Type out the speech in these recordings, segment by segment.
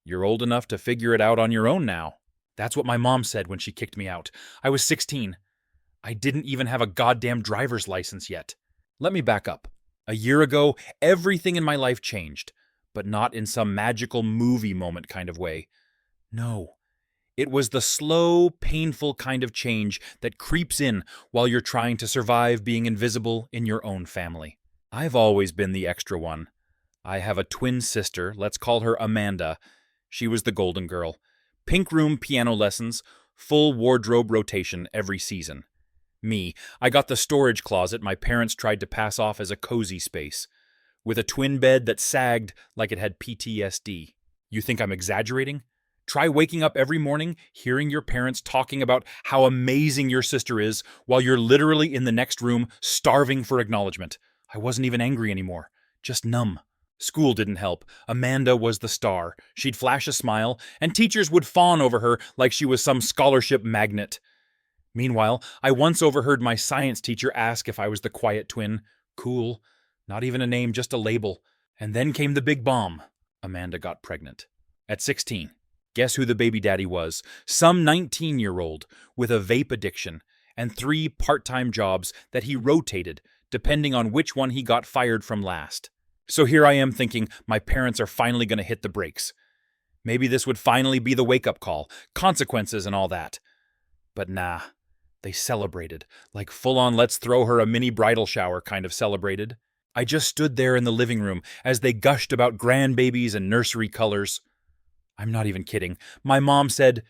You're old enough to figure it out on your own now. That's what my mom said when she kicked me out. I was 16. I didn't even have a goddamn driver's license yet. Let me back up. A year ago, everything in my life changed, but not in some magical movie moment kind of way. No, it was the slow, painful kind of change that creeps in while you're trying to survive being invisible in your own family. I've always been the extra one. I have a twin sister, let's call her Amanda. She was the golden girl. Pink room piano lessons, full wardrobe rotation every season. Me, I got the storage closet my parents tried to pass off as a cozy space, with a twin bed that sagged like it had PTSD. You think I'm exaggerating? Try waking up every morning hearing your parents talking about how amazing your sister is while you're literally in the next room starving for acknowledgement. I wasn't even angry anymore, just numb. School didn't help. Amanda was the star. She'd flash a smile, and teachers would fawn over her like she was some scholarship magnet. Meanwhile, I once overheard my science teacher ask if I was the quiet twin. Cool. Not even a name, just a label. And then came the big bomb. Amanda got pregnant. At 16. Guess who the baby daddy was? Some 19-year-old with a vape addiction and 3 part-time jobs that he rotated depending on which one he got fired from last. So here I am thinking my parents are finally going to hit the brakes. Maybe this would finally be the wake-up call, consequences and all that. But nah, they celebrated, like full-on let's throw her a mini bridal shower kind of celebrated. I just stood there in the living room as they gushed about grandbabies and nursery colors. I'm not even kidding. My mom said,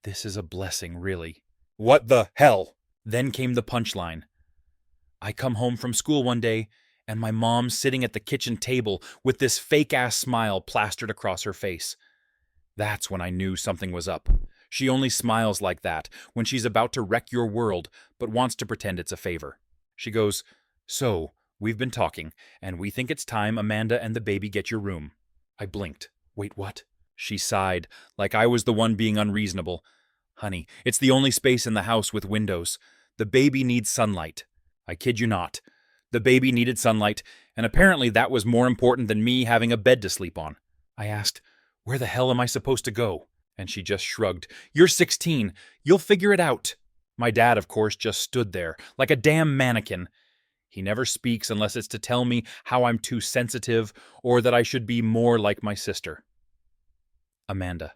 "This is a blessing, really." What the hell? Then came the punchline. I come home from school one day, and my mom's sitting at the kitchen table with this fake-ass smile plastered across her face. That's when I knew something was up. She only smiles like that when she's about to wreck your world, but wants to pretend it's a favor. She goes, "So, we've been talking, and we think it's time Amanda and the baby get your room." I blinked. Wait, what? She sighed, like I was the one being unreasonable. "Honey, it's the only space in the house with windows. The baby needs sunlight." I kid you not. The baby needed sunlight, and apparently that was more important than me having a bed to sleep on. I asked, "Where the hell am I supposed to go?" And she just shrugged. "You're 16. You'll figure it out." My dad, of course, just stood there, like a damn mannequin. He never speaks unless it's to tell me how I'm too sensitive or that I should be more like my sister. Amanda.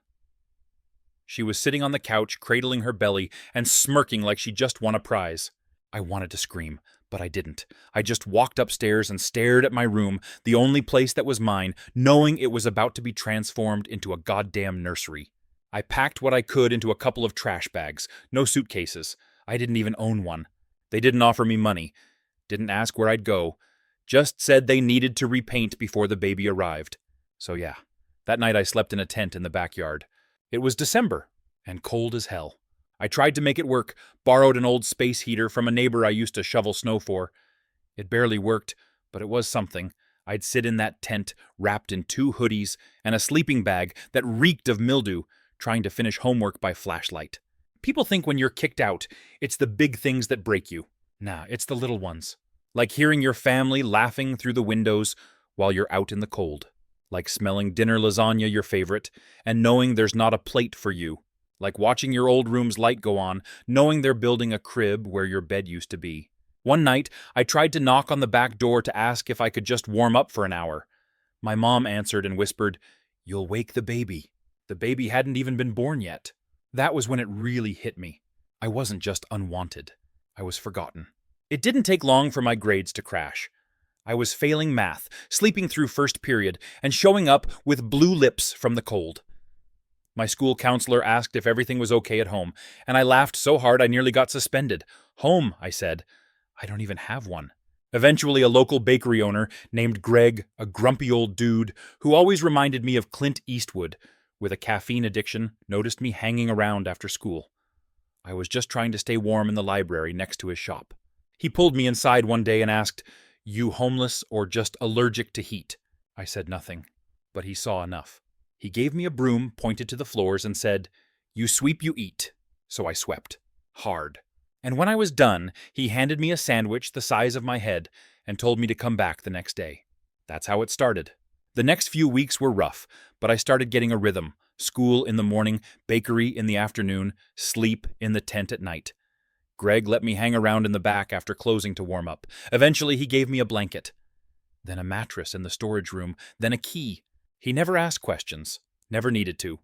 She was sitting on the couch, cradling her belly and smirking like she just won a prize. I wanted to scream, but I didn't. I just walked upstairs and stared at my room, the only place that was mine, knowing it was about to be transformed into a goddamn nursery. I packed what I could into a couple of trash bags, no suitcases. I didn't even own one. They didn't offer me money, didn't ask where I'd go, just said they needed to repaint before the baby arrived. So yeah, that night I slept in a tent in the backyard. It was December, and cold as hell. I tried to make it work, borrowed an old space heater from a neighbor I used to shovel snow for. It barely worked, but it was something. I'd sit in that tent, wrapped in 2 hoodies and a sleeping bag that reeked of mildew, trying to finish homework by flashlight. People think when you're kicked out, it's the big things that break you. Nah, it's the little ones. Like hearing your family laughing through the windows while you're out in the cold. Like smelling dinner lasagna, your favorite, and knowing there's not a plate for you. Like watching your old room's light go on, knowing they're building a crib where your bed used to be. One night, I tried to knock on the back door to ask if I could just warm up for an hour. My mom answered and whispered, "You'll wake the baby." The baby hadn't even been born yet. That was when it really hit me. I wasn't just unwanted. I was forgotten. It didn't take long for my grades to crash. I was failing math, sleeping through first period, and showing up with blue lips from the cold. My school counselor asked if everything was okay at home, and I laughed so hard I nearly got suspended. "Home," I said. I don't even have one. Eventually, a local bakery owner named Greg, a grumpy old dude who always reminded me of Clint Eastwood, with a caffeine addiction, noticed me hanging around after school. I was just trying to stay warm in the library next to his shop. He pulled me inside one day and asked, "You homeless or just allergic to heat?" I said nothing, but he saw enough. He gave me a broom, pointed to the floors, and said, "You sweep, you eat." So I swept. Hard. And when I was done, he handed me a sandwich the size of my head and told me to come back the next day. That's how it started. The next few weeks were rough, but I started getting a rhythm, School in the morning, bakery in the afternoon, sleep in the tent at night. Greg let me hang around in the back after closing to warm up. Eventually, he gave me a blanket, then a mattress in the storage room, then a key. He never asked questions, never needed to.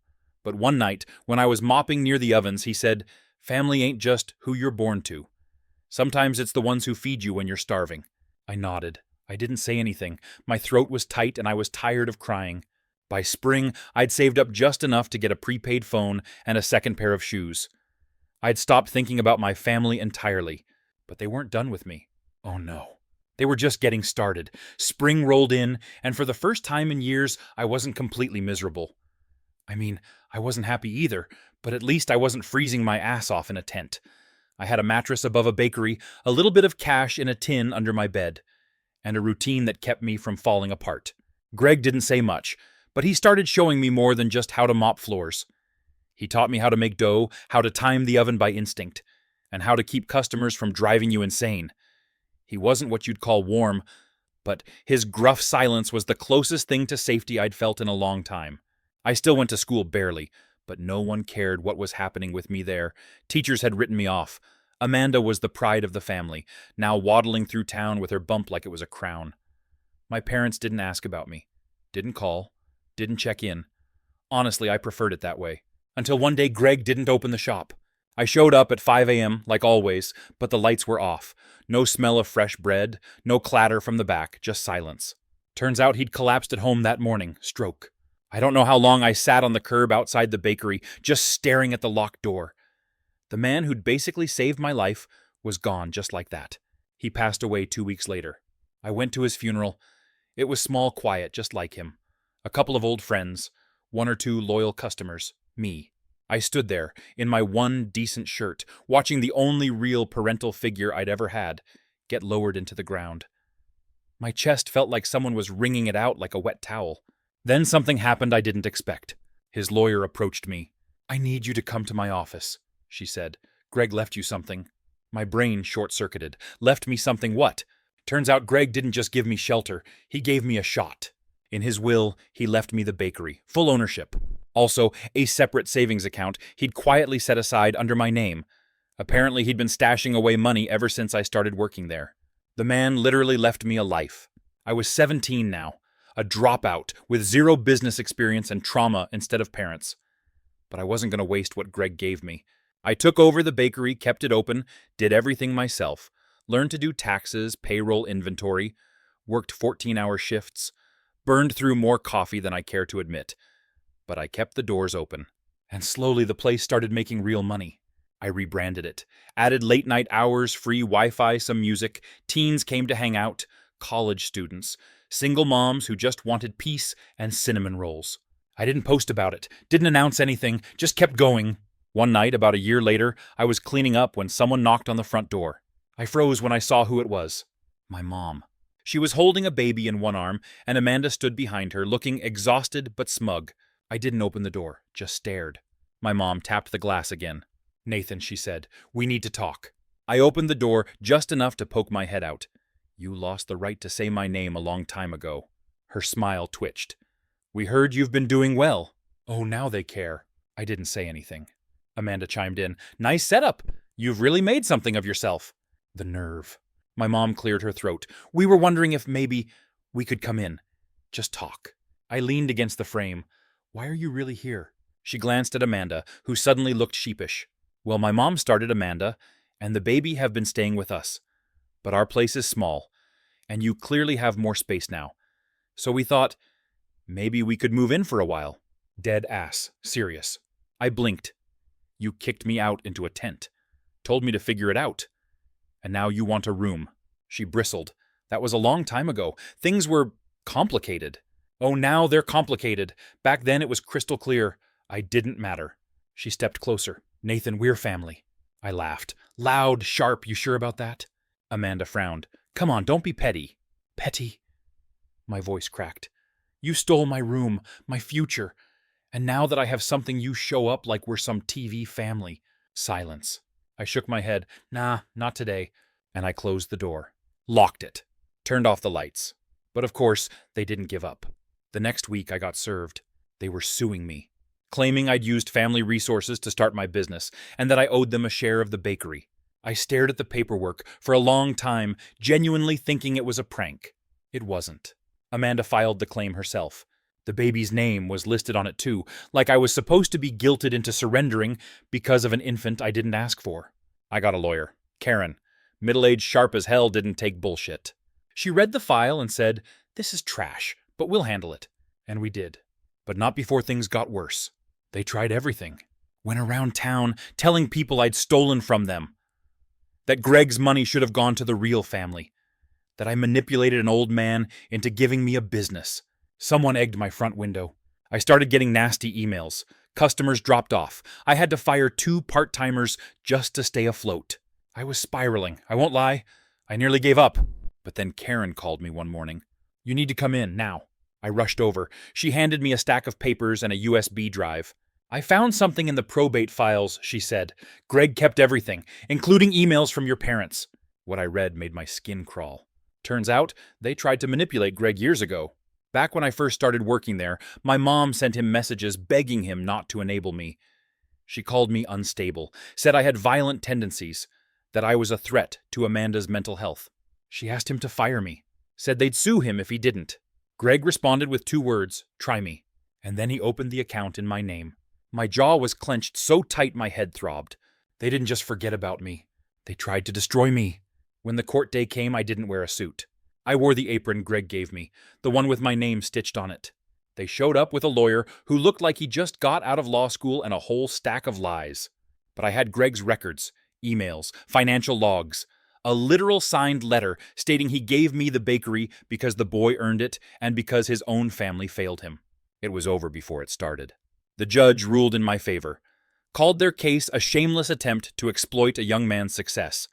But one night, when I was mopping near the ovens, he said, "Family ain't just who you're born to. Sometimes it's the ones who feed you when you're starving." I nodded. I didn't say anything. My throat was tight and I was tired of crying. By spring, I'd saved up just enough to get a prepaid phone and a second pair of shoes. I'd stopped thinking about my family entirely, but they weren't done with me. Oh no. They were just getting started. Spring rolled in, and for the first time in years, I wasn't completely miserable. I mean, I wasn't happy either, but at least I wasn't freezing my ass off in a tent. I had a mattress above a bakery, a little bit of cash in a tin under my bed, and a routine that kept me from falling apart. Greg didn't say much, but he started showing me more than just how to mop floors. He taught me how to make dough, how to time the oven by instinct, and how to keep customers from driving you insane. He wasn't what you'd call warm, but his gruff silence was the closest thing to safety I'd felt in a long time. I still went to school barely, but no one cared what was happening with me there. Teachers had written me off. Amanda was the pride of the family, now waddling through town with her bump like it was a crown. My parents didn't ask about me, didn't call, didn't check in. Honestly, I preferred it that way. Until one day Greg didn't open the shop. I showed up at 5 a.m., like always, but the lights were off. No smell of fresh bread, no clatter from the back, just silence. Turns out he'd collapsed at home that morning, stroke. I don't know how long I sat on the curb outside the bakery, just staring at the locked door. The man who'd basically saved my life was gone just like that. He passed away 2 weeks later. I went to his funeral. It was small, quiet, just like him. A couple of old friends, 1 or 2 loyal customers, me. I stood there, in my one decent shirt, watching the only real parental figure I'd ever had get lowered into the ground. My chest felt like someone was wringing it out like a wet towel. Then something happened I didn't expect. His lawyer approached me. "I need you to come to my office," she said. "Greg left you something." My brain short-circuited. Left me something what? Turns out Greg didn't just give me shelter, he gave me a shot. In his will, he left me the bakery, full ownership. Also, a separate savings account he'd quietly set aside under my name. Apparently, he'd been stashing away money ever since I started working there. The man literally left me a life. I was 17 now, a dropout with 0 business experience and trauma instead of parents. But I wasn't going to waste what Greg gave me. I took over the bakery, kept it open, did everything myself, learned to do taxes, payroll, inventory, worked 14-hour shifts, burned through more coffee than I care to admit. But I kept the doors open, and slowly the place started making real money. I rebranded it, added late-night hours, free Wi-Fi, some music, teens came to hang out, college students, single moms who just wanted peace and cinnamon rolls. I didn't post about it, didn't announce anything, just kept going. One night, about a year later, I was cleaning up when someone knocked on the front door. I froze when I saw who it was. My mom. She was holding a baby in one arm, and Amanda stood behind her, looking exhausted but smug. I didn't open the door, just stared. My mom tapped the glass again. "Nathan," she said, "we need to talk." I opened the door just enough to poke my head out. "You lost the right to say my name a long time ago." Her smile twitched. "We heard you've been doing well." "Oh, now they care." I didn't say anything. Amanda chimed in. "Nice setup. You've really made something of yourself." The nerve. My mom cleared her throat. "We were wondering if maybe we could come in. Just talk." I leaned against the frame. "Why are you really here?" She glanced at Amanda, who suddenly looked sheepish. "Well, my mom started Amanda, and the baby have been staying with us. But our place is small, and you clearly have more space now. So we thought, maybe we could move in for a while." Dead ass. Serious. I blinked. "You kicked me out into a tent. Told me to figure it out. And now you want a room." She bristled. "That was a long time ago. Things were complicated." "Oh, now they're complicated. Back then it was crystal clear. I didn't matter." She stepped closer. "Nathan, we're family." I laughed. "Loud, sharp, you sure about that?" Amanda frowned. "Come on, don't be petty." "Petty?" My voice cracked. "You stole my room, my future. And now that I have something, you show up like we're some TV family." Silence. I shook my head. "Nah, not today." And I closed the door. Locked it. Turned off the lights. But of course, they didn't give up. The next week I got served. They were suing me. claiming I'd used family resources to start my business and that I owed them a share of the bakery. I stared at the paperwork for a long time, genuinely thinking it was a prank. It wasn't. Amanda filed the claim herself. The baby's name was listed on it too, like I was supposed to be guilted into surrendering because of an infant I didn't ask for. I got a lawyer, Karen. Middle-aged sharp as hell, didn't take bullshit. She read the file and said, "This is trash, but we'll handle it." And we did. But not before things got worse. They tried everything. Went around town telling people I'd stolen from them. That Greg's money should have gone to the real family. That I manipulated an old man into giving me a business. Someone egged my front window. I started getting nasty emails. Customers dropped off. I had to fire 2 part-timers just to stay afloat. I was spiraling, I won't lie. I nearly gave up. But then Karen called me one morning. "You need to come in, now." I rushed over. She handed me a stack of papers and a USB drive. "I found something in the probate files," she said. "Greg kept everything, including emails from your parents." What I read made my skin crawl. Turns out, they tried to manipulate Greg years ago. Back when I first started working there, my mom sent him messages begging him not to enable me. She called me unstable, said I had violent tendencies, that I was a threat to Amanda's mental health. She asked him to fire me, said they'd sue him if he didn't. Greg responded with 2 words, "Try me." And then he opened the account in my name. My jaw was clenched so tight my head throbbed. They didn't just forget about me. They tried to destroy me. When the court day came, I didn't wear a suit. I wore the apron Greg gave me, the one with my name stitched on it. They showed up with a lawyer who looked like he just got out of law school and a whole stack of lies. But I had Greg's records, emails, financial logs, a literal signed letter stating he gave me the bakery because the boy earned it and because his own family failed him. It was over before it started. The judge ruled in my favor, called their case a shameless attempt to exploit a young man's success,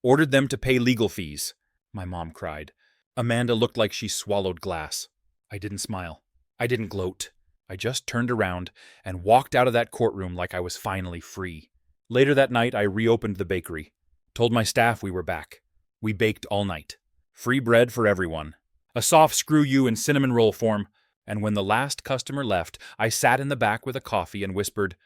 ordered them to pay legal fees. My mom cried. Amanda looked like she swallowed glass. I didn't smile. I didn't gloat. I just turned around and walked out of that courtroom like I was finally free. Later that night, I reopened the bakery. Told my staff we were back. We baked all night. Free bread for everyone. A soft screw you in cinnamon roll form. And when the last customer left, I sat in the back with a coffee and whispered,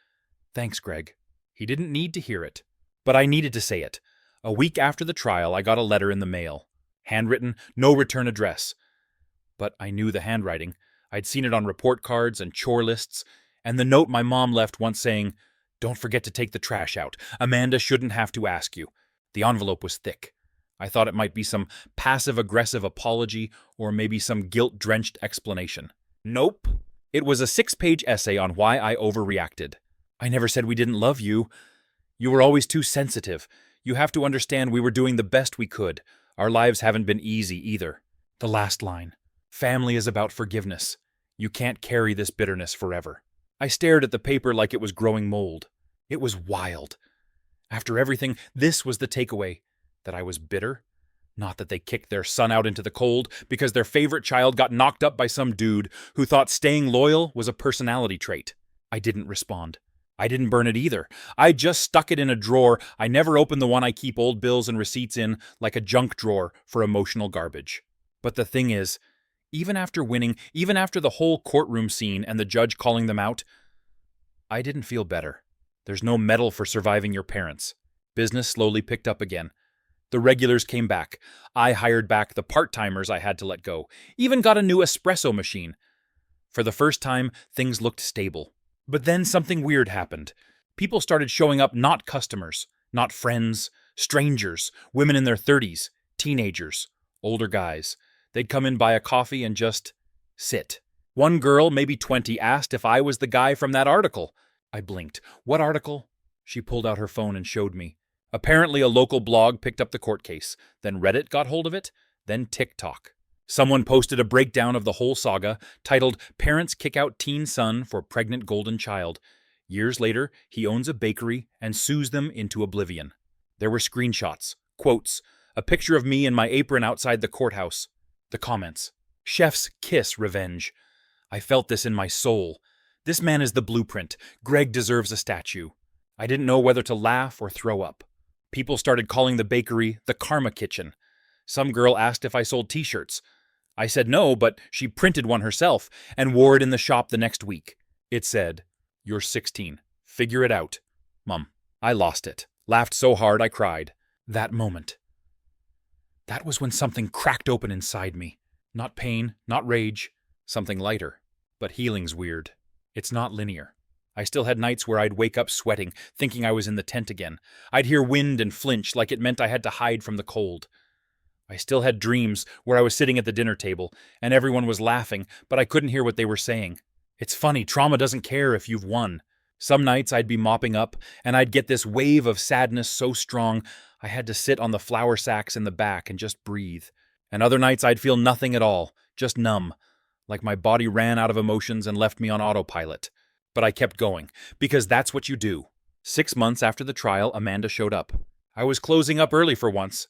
"Thanks, Greg." He didn't need to hear it, but I needed to say it. A week after the trial, I got a letter in the mail. Handwritten, no return address. But I knew the handwriting. I'd seen it on report cards and chore lists, and the note my mom left once saying, "Don't forget to take the trash out. Amanda shouldn't have to ask you." The envelope was thick. I thought it might be some passive-aggressive apology or maybe some guilt-drenched explanation. Nope. It was a 6-page essay on why I overreacted. "I never said we didn't love you. You were always too sensitive. You have to understand we were doing the best we could. Our lives haven't been easy either." The last line. Family is about forgiveness. You can't carry this bitterness forever. I stared at the paper like it was growing mold. It was wild. After everything, this was the takeaway. That I was bitter. Not that they kicked their son out into the cold because their favorite child got knocked up by some dude who thought staying loyal was a personality trait. I didn't respond. I didn't burn it either. I just stuck it in a drawer. I never opened the one I keep old bills and receipts in, like a junk drawer for emotional garbage. But the thing is, even after winning, even after the whole courtroom scene and the judge calling them out, I didn't feel better. There's no medal for surviving your parents. Business slowly picked up again. The regulars came back. I hired back the part-timers I had to let go. Even got a new espresso machine. For the first time, things looked stable. But then something weird happened. People started showing up, not customers, not friends, strangers, women in their 30s, teenagers, older guys. They'd come in, buy a coffee, and just sit. One girl, maybe 20, asked if I was the guy from that article. I blinked. "What article?" She pulled out her phone and showed me. Apparently a local blog picked up the court case. Then Reddit got hold of it. Then TikTok. Someone posted a breakdown of the whole saga, titled "Parents Kick Out Teen Son for Pregnant Golden Child." Years later, he owns a bakery and sues them into oblivion. There were screenshots, quotes, a picture of me in my apron outside the courthouse. The comments. "Chef's kiss revenge." I felt this in my soul. This man is the blueprint. Greg deserves a statue. I didn't know whether to laugh or throw up. People started calling the bakery the Karma Kitchen. Some girl asked if I sold t-shirts. I said no, but she printed one herself and wore it in the shop the next week. It said, You're 16. Figure it out. Mom. I lost it. Laughed so hard I cried. That moment. That was when something cracked open inside me. Not pain, not rage. Something lighter. But healing's weird. It's not linear. I still had nights where I'd wake up sweating, thinking I was in the tent again. I'd hear wind and flinch like it meant I had to hide from the cold. I still had dreams where I was sitting at the dinner table, and everyone was laughing, but I couldn't hear what they were saying. It's funny, trauma doesn't care if you've won. Some nights I'd be mopping up, and I'd get this wave of sadness so strong I had to sit on the flour sacks in the back and just breathe. And other nights I'd feel nothing at all, just numb, like my body ran out of emotions and left me on autopilot. But I kept going, because that's what you do. 6 months after the trial, Amanda showed up. I was closing up early for once.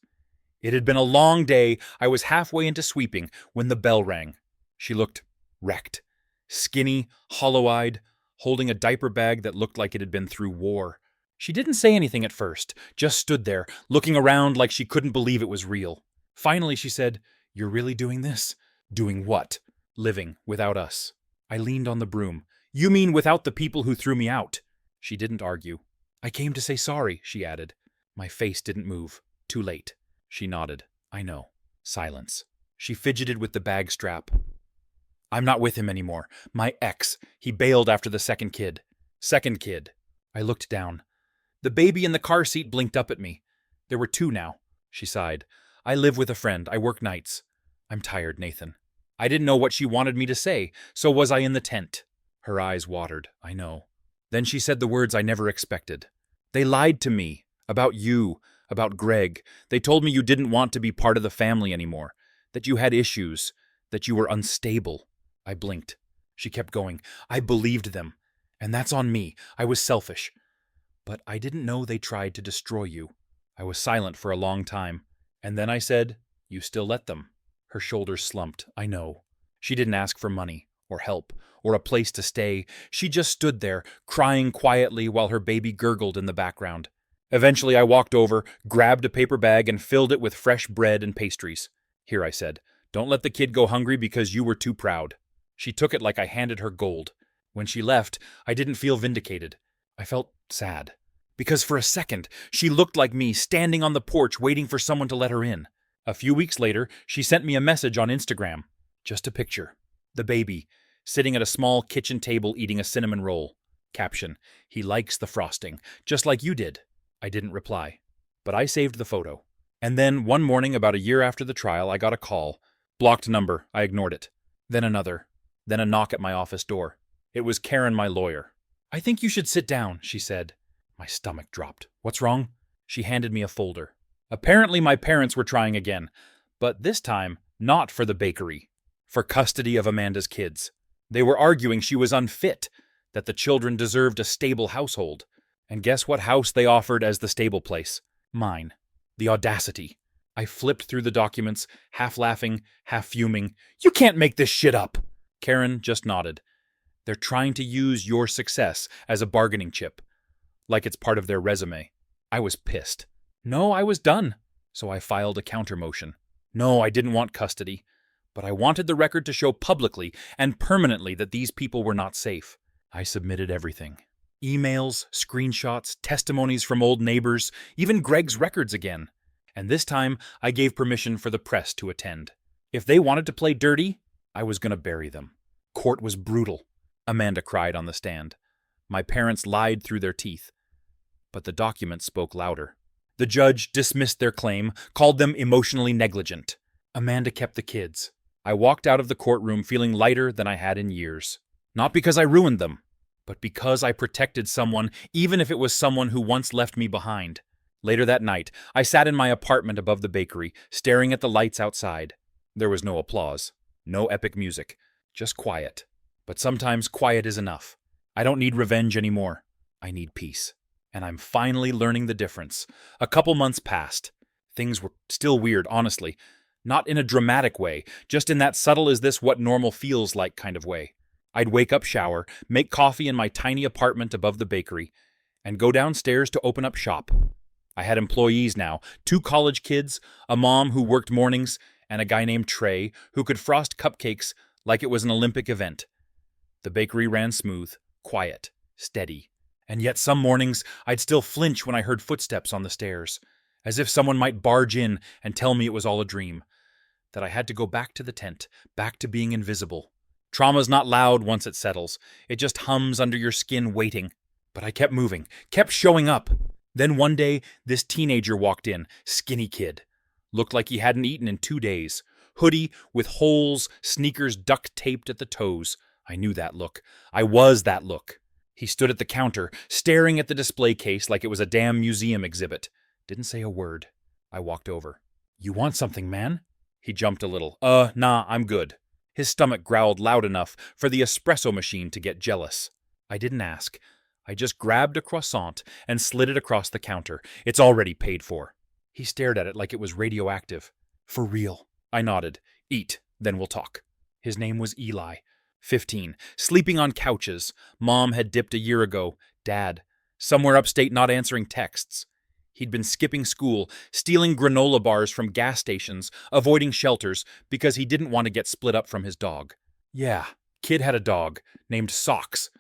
It had been a long day. I was halfway into sweeping when the bell rang. She looked wrecked, skinny, hollow-eyed, holding a diaper bag that looked like it had been through war. She didn't say anything at first, just stood there, looking around like she couldn't believe it was real. Finally, she said, "You're really doing this?" "Doing what?" "Living without us." I leaned on the broom. "You mean without the people who threw me out?" She didn't argue. "I came to say sorry," she added. My face didn't move. Too late. She nodded. "I know." Silence. She fidgeted with the bag strap. "I'm not with him anymore. My ex. He bailed after the second kid." "Second kid." I looked down. The baby in the car seat blinked up at me. "There were 2 now." She sighed. "I live with a friend. I work nights." "I'm tired, Nathan." I didn't know what she wanted me to say, so was I in the tent? Her eyes watered. "I know." Then she said the words I never expected. "They lied to me. About you. About Greg. They told me you didn't want to be part of the family anymore. That you had issues. That you were unstable." I blinked. She kept going. "I believed them. And that's on me. I was selfish. But I didn't know they tried to destroy you." I was silent for a long time. And then I said, "You still let them." Her shoulders slumped. "I know." She didn't ask for money, or help, or a place to stay. She just stood there, crying quietly while her baby gurgled in the background. Eventually I walked over, grabbed a paper bag, and filled it with fresh bread and pastries. "Here," I said. "Don't let the kid go hungry because you were too proud." She took it like I handed her gold. When she left, I didn't feel vindicated. I felt sad. Because for a second, she looked like me standing on the porch waiting for someone to let her in. A few weeks later, she sent me a message on Instagram. Just a picture. The baby, sitting at a small kitchen table eating a cinnamon roll. Caption, "He likes the frosting, just like you did." I didn't reply. But I saved the photo. And then, one morning about a year after the trial, I got a call. Blocked number. I ignored it. Then another. Then a knock at my office door. It was Karen, my lawyer. "I think you should sit down," she said. My stomach dropped. "What's wrong?" She handed me a folder. Apparently my parents were trying again, but this time not for the bakery, for custody of Amanda's kids. They were arguing she was unfit, that the children deserved a stable household. And guess what house they offered as the stable place? Mine. The audacity. I flipped through the documents, half laughing, half fuming. "You can't make this shit up!" Karen just nodded. "They're trying to use your success as a bargaining chip. Like it's part of their resume." I was pissed. No, I was done. So I filed a counter motion. No, I didn't want custody. But I wanted the record to show publicly and permanently that these people were not safe. I submitted everything. Emails, screenshots, testimonies from old neighbors, even Greg's records again. And this time, I gave permission for the press to attend. If they wanted to play dirty, I was going to bury them. Court was brutal. Amanda cried on the stand. My parents lied through their teeth. But the documents spoke louder. The judge dismissed their claim, called them emotionally negligent. Amanda kept the kids. I walked out of the courtroom feeling lighter than I had in years. Not because I ruined them, but because I protected someone, even if it was someone who once left me behind. Later that night, I sat in my apartment above the bakery, staring at the lights outside. There was no applause, no epic music, just quiet. But sometimes quiet is enough. I don't need revenge anymore. I need peace. And I'm finally learning the difference. A couple months passed. Things were still weird, honestly. Not in a dramatic way, just in that subtle is this what normal feels like kind of way. I'd wake up, shower, make coffee in my tiny apartment above the bakery, and go downstairs to open up shop. I had employees now, 2 college kids, a mom who worked mornings, and a guy named Trey who could frost cupcakes like it was an Olympic event. The bakery ran smooth, quiet, steady. And yet some mornings I'd still flinch when I heard footsteps on the stairs, as if someone might barge in and tell me it was all a dream, that I had to go back to the tent, back to being invisible. Trauma's not loud once it settles. It just hums under your skin waiting. But I kept moving, kept showing up. Then one day, this teenager walked in, skinny kid. Looked like he hadn't eaten in 2 days. Hoodie with holes, sneakers duct taped at the toes. I knew that look. I was that look. He stood at the counter, staring at the display case like it was a damn museum exhibit. Didn't say a word. I walked over. "You want something, man?" He jumped a little. Nah, I'm good." His stomach growled loud enough for the espresso machine to get jealous. I didn't ask. I just grabbed a croissant and slid it across the counter. "It's already paid for." He stared at it like it was radioactive. "For real." I nodded. "Eat, then we'll talk." His name was Eli. 15. Sleeping on couches. Mom had dipped a year ago. Dad. Somewhere upstate not answering texts. He'd been skipping school, stealing granola bars from gas stations, avoiding shelters, because he didn't want to get split up from his dog. Yeah, kid had a dog, named Socks.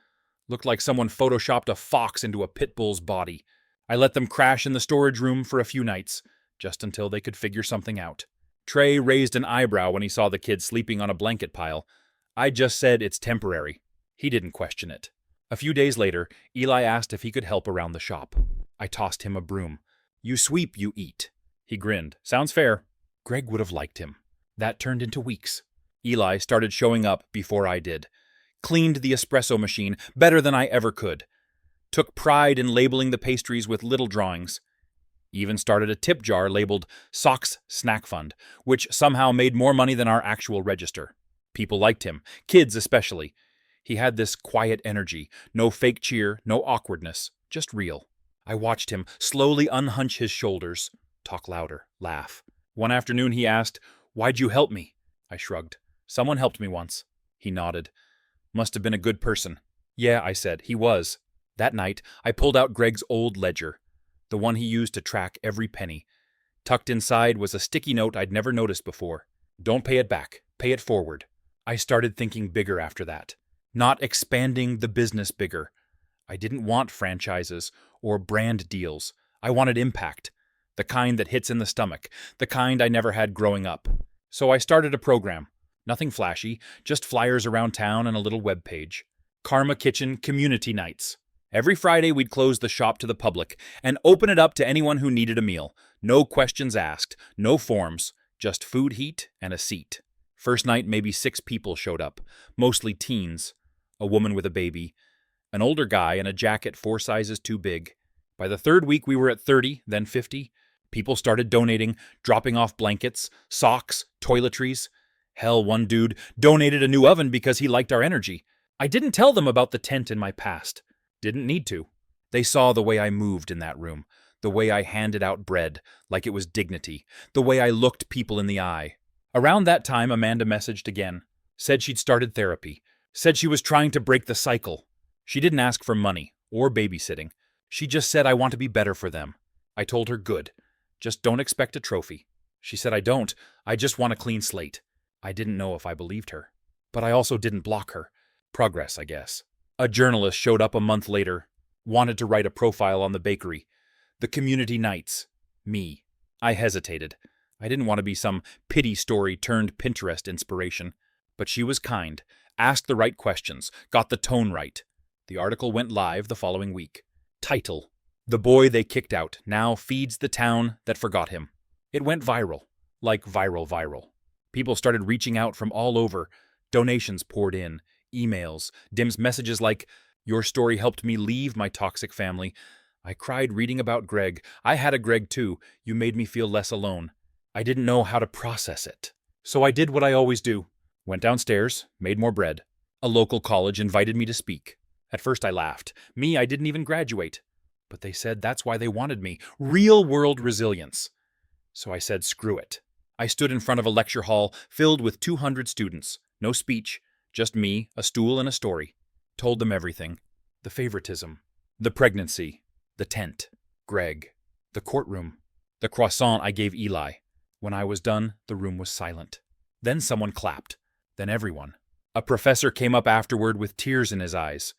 Looked like someone photoshopped a fox into a pit bull's body. I let them crash in the storage room for a few nights, just until they could figure something out. Trey raised an eyebrow when he saw the kid sleeping on a blanket pile. I just said it's temporary. He didn't question it. A few days later, Eli asked if he could help around the shop. I tossed him a broom. "You sweep, you eat." He grinned. "Sounds fair." Greg would have liked him. That turned into weeks. Eli started showing up before I did. Cleaned the espresso machine better than I ever could. Took pride in labeling the pastries with little drawings. Even started a tip jar labeled Socks Snack Fund, which somehow made more money than our actual register. People liked him, kids especially. He had this quiet energy, no fake cheer, no awkwardness, just real. I watched him slowly unhunch his shoulders, talk louder, laugh. One afternoon he asked, "Why'd you help me?" I shrugged. "Someone helped me once." He nodded. "Must have been a good person." "Yeah," I said, "he was." That night, I pulled out Greg's old ledger, the one he used to track every penny. Tucked inside was a sticky note I'd never noticed before. "Don't pay it back, pay it forward." I started thinking bigger after that, not expanding the business bigger. I didn't want franchises or brand deals. I wanted impact, the kind that hits in the stomach, the kind I never had growing up. So I started a program. Nothing flashy, just flyers around town and a little webpage. Karma Kitchen Community Nights. Every Friday we'd close the shop to the public and open it up to anyone who needed a meal. No questions asked, no forms, just food heat and a seat. First night maybe 6 people showed up, mostly teens, a woman with a baby, an older guy in a jacket 4 sizes too big. By the 3rd week we were at 30, then 50. People started donating, dropping off blankets, socks, toiletries. Hell, one dude donated a new oven because he liked our energy. I didn't tell them about the tent in my past. Didn't need to. They saw the way I moved in that room, the way I handed out bread like it was dignity, the way I looked people in the eye. Around that time, Amanda messaged again. Said she'd started therapy. Said she was trying to break the cycle. She didn't ask for money or babysitting. She just said, "I want to be better for them." I told her, "Good. Just don't expect a trophy." She said, "I don't. I just want a clean slate." I didn't know if I believed her. But I also didn't block her. Progress, I guess. A journalist showed up a month later. Wanted to write a profile on the bakery. The community nights. Me. I hesitated. I didn't want to be some pity story turned Pinterest inspiration. But she was kind, asked the right questions, got the tone right. The article went live the following week. Title: "The boy they kicked out now feeds the town that forgot him." It went viral. Like viral. People started reaching out from all over. Donations poured in. Emails. Dim's messages like, "Your story helped me leave my toxic family. I cried reading about Greg. I had a Greg too. You made me feel less alone." I didn't know how to process it. So I did what I always do. Went downstairs, made more bread. A local college invited me to speak. At first I laughed. Me, I didn't even graduate. But they said that's why they wanted me. Real-world resilience. So I said, screw it. I stood in front of a lecture hall filled with 200 students. No speech, just me, a stool, and a story. Told them everything. The favoritism. The pregnancy. The tent. Greg. The courtroom. The croissant I gave Eli. When I was done, the room was silent. Then someone clapped. Then everyone. A professor came up afterward with tears in his eyes.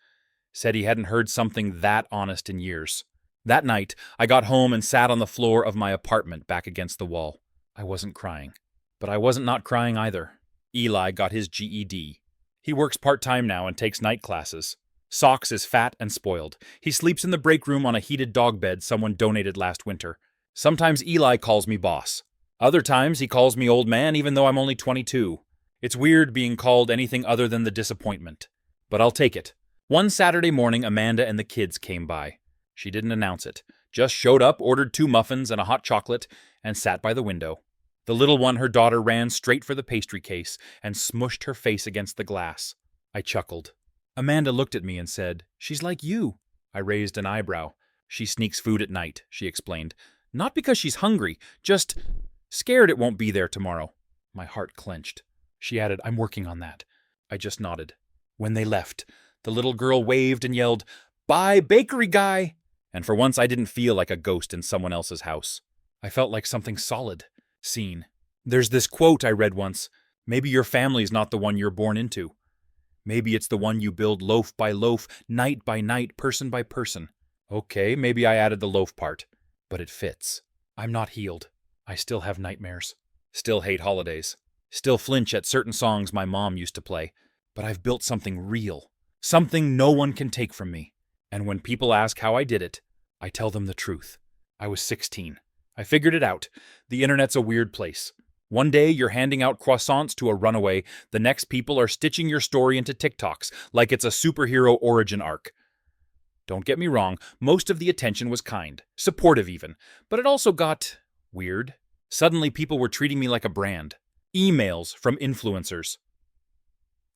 Said he hadn't heard something that honest in years. That night, I got home and sat on the floor of my apartment back against the wall. I wasn't crying. But I wasn't not crying either. Eli got his GED. He works part-time now and takes night classes. Socks is fat and spoiled. He sleeps in the break room on a heated dog bed someone donated last winter. Sometimes Eli calls me boss. Other times he calls me old man even though I'm only 22. It's weird being called anything other than the disappointment. But I'll take it. One Saturday morning, Amanda and the kids came by. She didn't announce it. Just showed up, ordered 2 muffins and a hot chocolate, and sat by the window. The little one, her daughter, ran straight for the pastry case and smushed her face against the glass. I chuckled. Amanda looked at me and said, "She's like you." I raised an eyebrow. "She sneaks food at night," she explained. "Not because she's hungry, just scared it won't be there tomorrow." My heart clenched. She added, "I'm working on that." I just nodded. When they left, the little girl waved and yelled, "Bye, bakery guy!" And for once I didn't feel like a ghost in someone else's house. I felt like something solid, seen. There's this quote I read once, "Maybe your family's not the one you're born into. Maybe it's the one you build loaf by loaf, night by night, person by person." Okay, maybe I added the loaf part, but it fits. I'm not healed. I still have nightmares. Still hate holidays. Still flinch at certain songs my mom used to play. But I've built something real. Something no one can take from me. And when people ask how I did it, I tell them the truth. I was 16. I figured it out. The internet's a weird place. One day you're handing out croissants to a runaway, the next people are stitching your story into TikToks like it's a superhero origin arc. Don't get me wrong, most of the attention was kind, supportive even, but it also got weird. Suddenly people were treating me like a brand. Emails from influencers.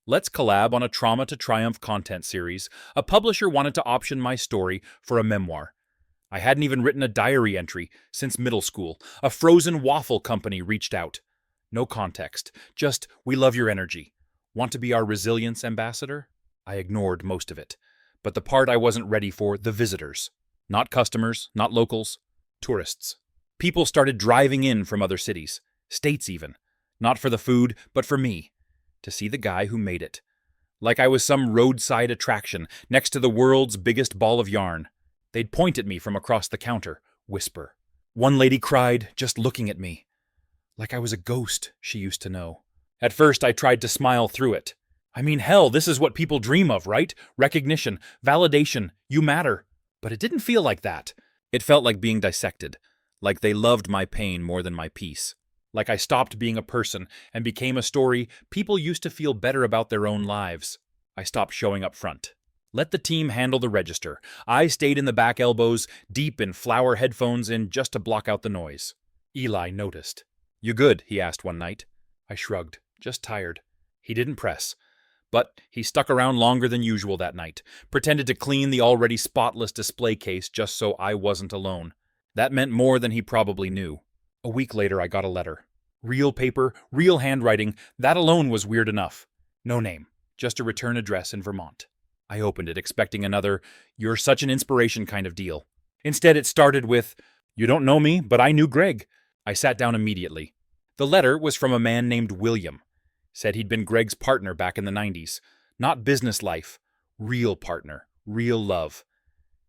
Let's collab on a Trauma to Triumph content series. A publisher wanted to option my story for a memoir. I hadn't even written a diary entry since middle school. A frozen waffle company reached out. No context, just, "We love your energy. Want to be our resilience ambassador?" I ignored most of it. But the part I wasn't ready for, the visitors. Not customers, not locals, tourists. People started driving in from other cities, states even. Not for the food, but for me. To see the guy who made it. Like I was some roadside attraction next to the world's biggest ball of yarn. They'd point at me from across the counter, whisper. One lady cried, just looking at me. Like I was a ghost she used to know. At first I tried to smile through it. I mean, hell, this is what people dream of, right? Recognition, validation, you matter. But it didn't feel like that. It felt like being dissected. Like they loved my pain more than my peace. Like I stopped being a person and became a story people used to feel better about their own lives. I stopped showing up front. Let the team handle the register. I stayed in the back elbows, deep in flower headphones in just to block out the noise. Eli noticed. "You good?" he asked one night. I shrugged, just tired. He didn't press. But he stuck around longer than usual that night, pretended to clean the already spotless display case just so I wasn't alone. That meant more than he probably knew. A week later I got a letter. Real paper, real handwriting, that alone was weird enough. No name, just a return address in Vermont. I opened it expecting another, "You're such an inspiration" kind of deal. Instead it started with, "You don't know me, but I knew Greg." I sat down immediately. The letter was from a man named William. Said he'd been Greg's partner back in the 90s. Not business life. Real partner. Real love.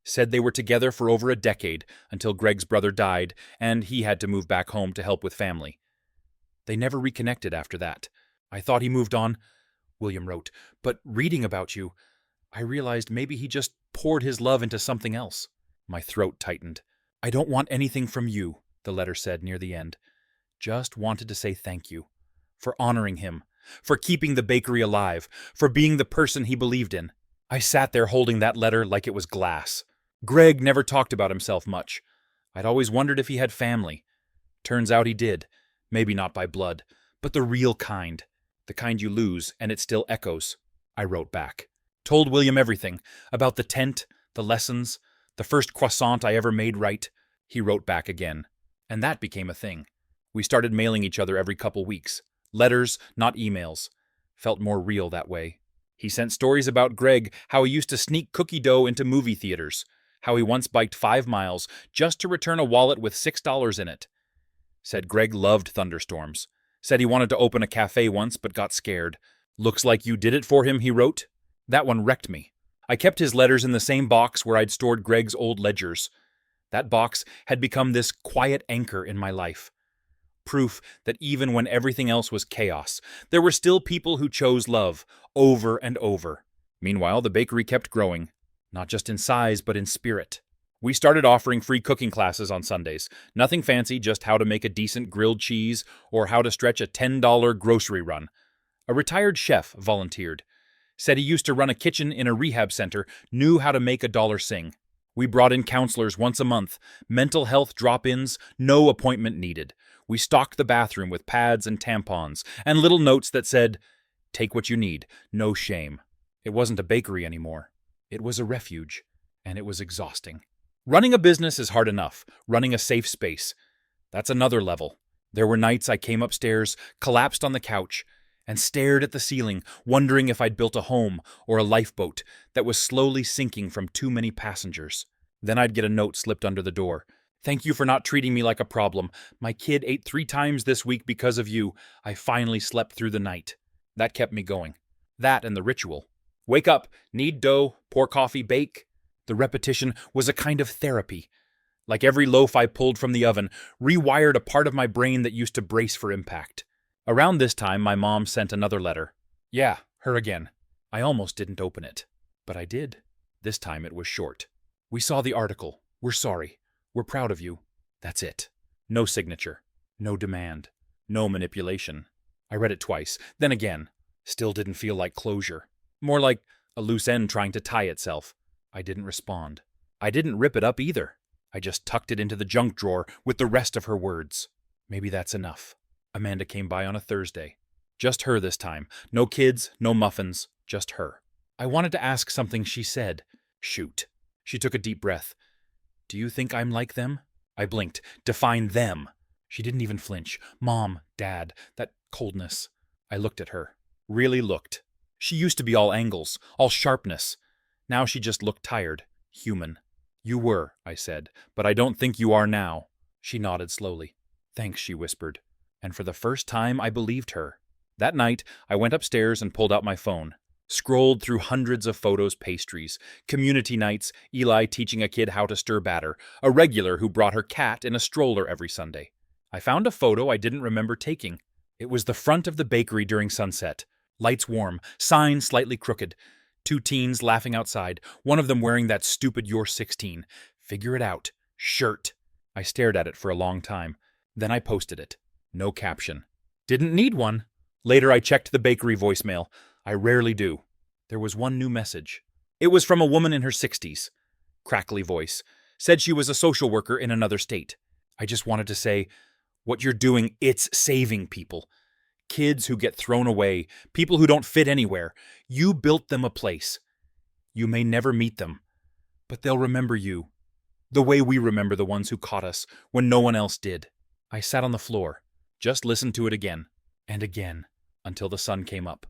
Said they were together for over a decade until Greg's brother died and he had to move back home to help with family. They never reconnected after that. I thought he moved on, William wrote, but reading about you, I realized maybe he just poured his love into something else. My throat tightened. "I don't want anything from you," the letter said near the end. "Just wanted to say thank you. For honoring him. For keeping the bakery alive. For being the person he believed in." I sat there holding that letter like it was glass. Greg never talked about himself much. I'd always wondered if he had family. Turns out he did. Maybe not by blood, but the real kind. The kind you lose and it still echoes. I wrote back. Told William everything. About the tent, the lessons, the first croissant I ever made right. He wrote back again. And that became a thing. We started mailing each other every couple weeks. Letters, not emails. Felt more real that way. He sent stories about Greg, how he used to sneak cookie dough into movie theaters, how he once biked 5 miles just to return a wallet with $6 in it. Said Greg loved thunderstorms. Said he wanted to open a cafe once but got scared. "Looks like you did it for him," he wrote. That one wrecked me. I kept his letters in the same box where I'd stored Greg's old ledgers. That box had become this quiet anchor in my life. Proof that even when everything else was chaos, there were still people who chose love over and over. Meanwhile, the bakery kept growing, not just in size, but in spirit. We started offering free cooking classes on Sundays. Nothing fancy, just how to make a decent grilled cheese or how to stretch a $10 grocery run. A retired chef volunteered. Said he used to run a kitchen in a rehab center, knew how to make a dollar sing. We brought in counselors once a month, mental health drop-ins, no appointment needed. We stocked the bathroom with pads and tampons, and little notes that said, "Take what you need, no shame." It wasn't a bakery anymore. It was a refuge, and it was exhausting. Running a business is hard enough. Running a safe space, that's another level. There were nights I came upstairs, collapsed on the couch, and stared at the ceiling, wondering if I'd built a home or a lifeboat that was slowly sinking from too many passengers. Then I'd get a note slipped under the door. "Thank you for not treating me like a problem. My kid ate 3 times this week because of you. I finally slept through the night." That kept me going. That and the ritual. Wake up, knead dough, pour coffee, bake. The repetition was a kind of therapy. Like every loaf I pulled from the oven, rewired a part of my brain that used to brace for impact. Around this time, my mom sent another letter. Yeah, her again. I almost didn't open it. But I did. This time it was short. "We saw the article. We're sorry. We're proud of you." That's it. No signature. No demand. No manipulation. I read it twice, then again. Still didn't feel like closure. More like a loose end trying to tie itself. I didn't respond. I didn't rip it up either. I just tucked it into the junk drawer with the rest of her words. Maybe that's enough. Amanda came by on a Thursday. Just her this time. No kids, no muffins, just her. I wanted to ask something she said. Shoot. She took a deep breath. "Do you think I'm like them?" I blinked. Define them. She didn't even flinch. Mom, Dad, that coldness. I looked at her. Really looked. She used to be all angles, all sharpness. Now she just looked tired, human. "You were," I said, "but I don't think you are now." She nodded slowly. "Thanks," she whispered. And for the first time, I believed her. That night, I went upstairs and pulled out my phone. Scrolled through hundreds of photos, pastries, community nights, Eli teaching a kid how to stir batter, a regular who brought her cat in a stroller every Sunday. I found a photo I didn't remember taking. It was the front of the bakery during sunset. Lights warm, sign slightly crooked. 2 teens laughing outside, one of them wearing that stupid "You're 16. Figure it out" shirt. I stared at it for a long time. Then I posted it. No caption. Didn't need one. Later I checked the bakery voicemail. I rarely do. There was one new message. It was from a woman in her 60s. Crackly voice. Said she was a social worker in another state. I just wanted to say, what you're doing, it's saving people. Kids who get thrown away, people who don't fit anywhere. You built them a place. You may never meet them, but they'll remember you. The way we remember the ones who caught us when no one else did. I sat on the floor, just listened to it again and again until the sun came up.